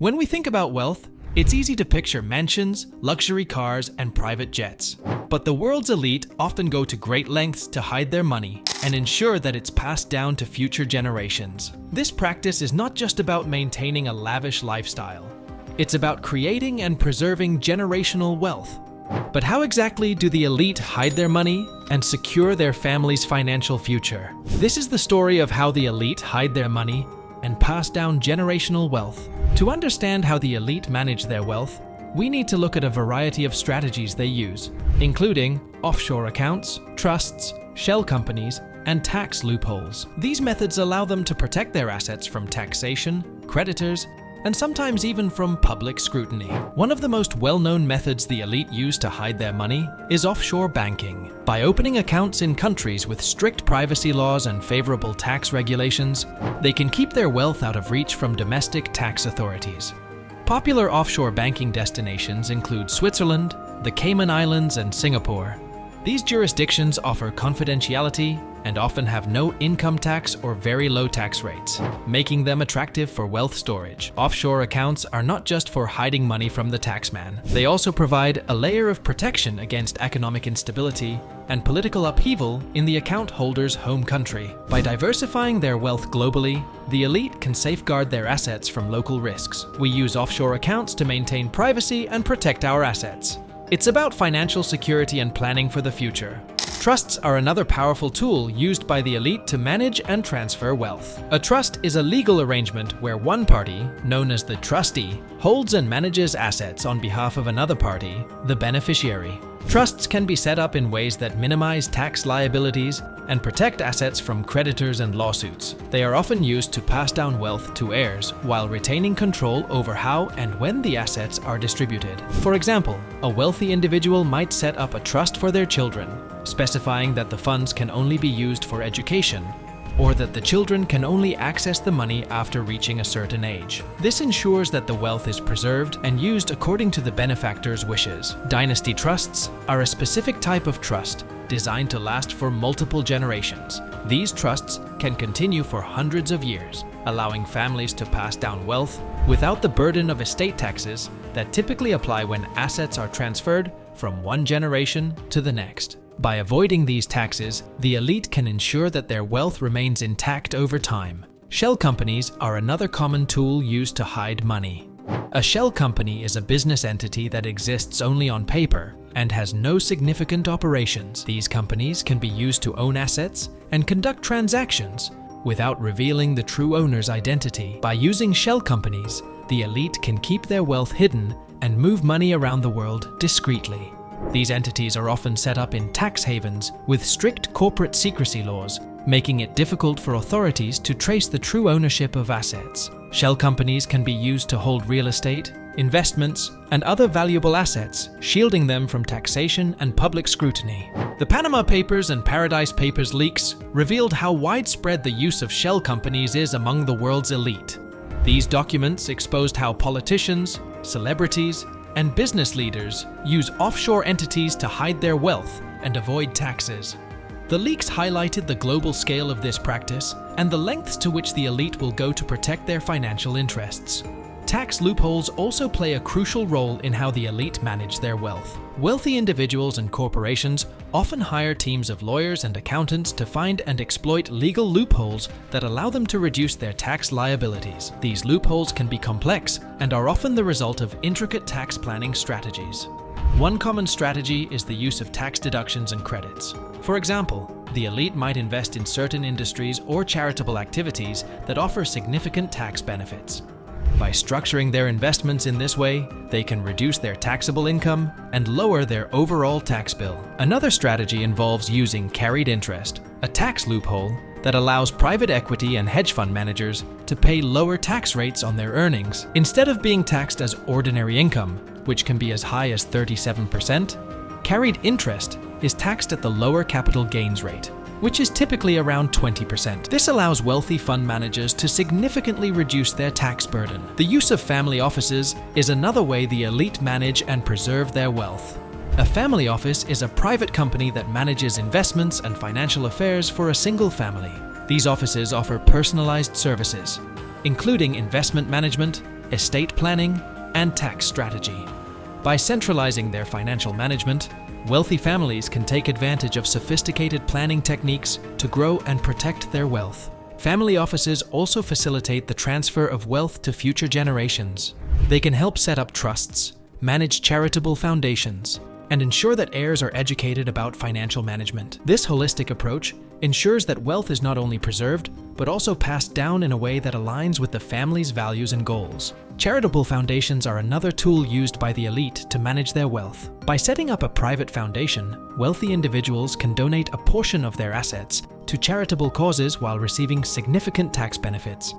When we think about wealth, it's easy to picture mansions, luxury cars, and private jets. But the world's elite often go to great lengths to hide their money and ensure that it's passed down to future generations. This practice is not just about maintaining a lavish lifestyle. It's about creating and preserving generational wealth. But how exactly do the elite hide their money and secure their family's financial future? This is the story of how the elite hide their money and pass down generational wealth. To understand how the elite manage their wealth, we need to look at a variety of strategies they use, including offshore accounts, trusts, shell companies, and tax loopholes. These methods allow them to protect their assets from taxation, creditors, and sometimes even from public scrutiny. One of the most well-known methods the elite use to hide their money is offshore banking. By opening accounts in countries with strict privacy laws and favorable tax regulations, they can keep their wealth out of reach from domestic tax authorities. Popular offshore banking destinations include Switzerland, the Cayman Islands, and Singapore. These jurisdictions offer confidentiality and often have no income tax or very low tax rates, making them attractive for wealth storage. Offshore accounts are not just for hiding money from the taxman. They also provide a layer of protection against economic instability and political upheaval in the account holder's home country. By diversifying their wealth globally, the elite can safeguard their assets from local risks. We use offshore accounts to maintain privacy and protect our assets. It's about financial security and planning for the future. Trusts are another powerful tool used by the elite to manage and transfer wealth. A trust is a legal arrangement where one party, known as the trustee, holds and manages assets on behalf of another party, the beneficiary. Trusts can be set up in ways that minimize tax liabilities and protect assets from creditors and lawsuits. They are often used to pass down wealth to heirs while retaining control over how and when the assets are distributed. For example, a wealthy individual might set up a trust for their children, specifying that the funds can only be used for education, or that the children can only access the money after reaching a certain age. This ensures that the wealth is preserved and used according to the benefactor's wishes. Dynasty trusts are a specific type of trust designed to last for multiple generations. These trusts can continue for hundreds of years, allowing families to pass down wealth without the burden of estate taxes that typically apply when assets are transferred from one generation to the next. By avoiding these taxes, the elite can ensure that their wealth remains intact over time. Shell companies are another common tool used to hide money. A shell company is a business entity that exists only on paper and has no significant operations. These companies can be used to own assets and conduct transactions without revealing the true owner's identity. By using shell companies, the elite can keep their wealth hidden and move money around the world discreetly. These entities are often set up in tax havens with strict corporate secrecy laws, making it difficult for authorities to trace the true ownership of assets. Shell companies can be used to hold real estate, investments, and other valuable assets, shielding them from taxation and public scrutiny. The Panama Papers and Paradise Papers leaks revealed how widespread the use of shell companies is among the world's elite. These documents exposed how politicians, celebrities, and business leaders use offshore entities to hide their wealth and avoid taxes. The leaks highlighted the global scale of this practice and the lengths to which the elite will go to protect their financial interests. Tax loopholes also play a crucial role in how the elite manage their wealth. Wealthy individuals and corporations often hire teams of lawyers and accountants to find and exploit legal loopholes that allow them to reduce their tax liabilities. These loopholes can be complex and are often the result of intricate tax planning strategies. One common strategy is the use of tax deductions and credits. For example, the elite might invest in certain industries or charitable activities that offer significant tax benefits. By structuring their investments in this way, they can reduce their taxable income and lower their overall tax bill. Another strategy involves using carried interest, a tax loophole that allows private equity and hedge fund managers to pay lower tax rates on their earnings. Instead of being taxed as ordinary income, which can be as high as 37%, carried interest is taxed at the lower capital gains rate, which is typically around 20%. This allows wealthy fund managers to significantly reduce their tax burden. The use of family offices is another way the elite manage and preserve their wealth. A family office is a private company that manages investments and financial affairs for a single family. These offices offer personalized services, including investment management, estate planning, and tax strategy. By centralizing their financial management, wealthy families can take advantage of sophisticated planning techniques to grow and protect their wealth. Family offices also facilitate the transfer of wealth to future generations. They can help set up trusts, manage charitable foundations, and ensure that heirs are educated about financial management. This holistic approach ensures that wealth is not only preserved, but also passed down in a way that aligns with the family's values and goals. Charitable foundations are another tool used by the elite to manage their wealth. By setting up a private foundation, wealthy individuals can donate a portion of their assets to charitable causes while receiving significant tax benefits.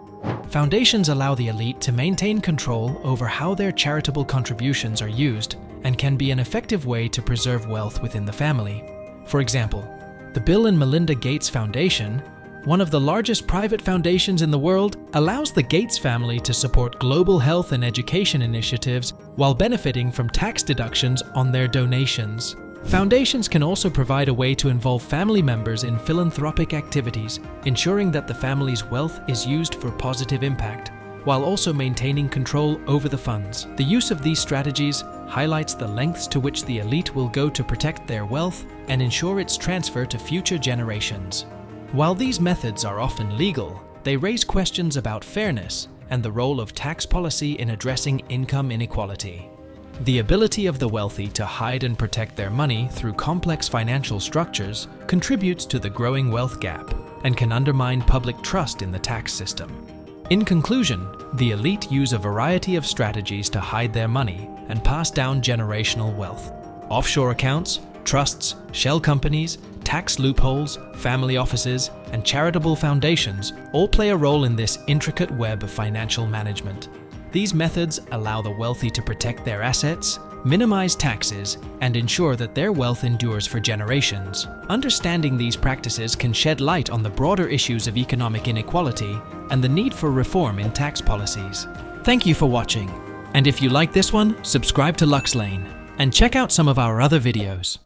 Foundations allow the elite to maintain control over how their charitable contributions are used and can be an effective way to preserve wealth within the family. For example, the Bill and Melinda Gates Foundation, one of the largest private foundations in the world, allows the Gates family to support global health and education initiatives while benefiting from tax deductions on their donations. Foundations can also provide a way to involve family members in philanthropic activities, ensuring that the family's wealth is used for positive impact, while also maintaining control over the funds. The use of these strategies highlights the lengths to which the elite will go to protect their wealth and ensure its transfer to future generations. While these methods are often legal, they raise questions about fairness and the role of tax policy in addressing income inequality. The ability of the wealthy to hide and protect their money through complex financial structures contributes to the growing wealth gap and can undermine public trust in the tax system. In conclusion, the elite use a variety of strategies to hide their money and pass down generational wealth. Offshore accounts, trusts, shell companies, tax loopholes, family offices, and charitable foundations all play a role in this intricate web of financial management. These methods allow the wealthy to protect their assets, minimize taxes, and ensure that their wealth endures for generations. Understanding these practices can shed light on the broader issues of economic inequality and the need for reform in tax policies. Thank you for watching, and if you like this one, subscribe to Luxe and check out some of our other videos.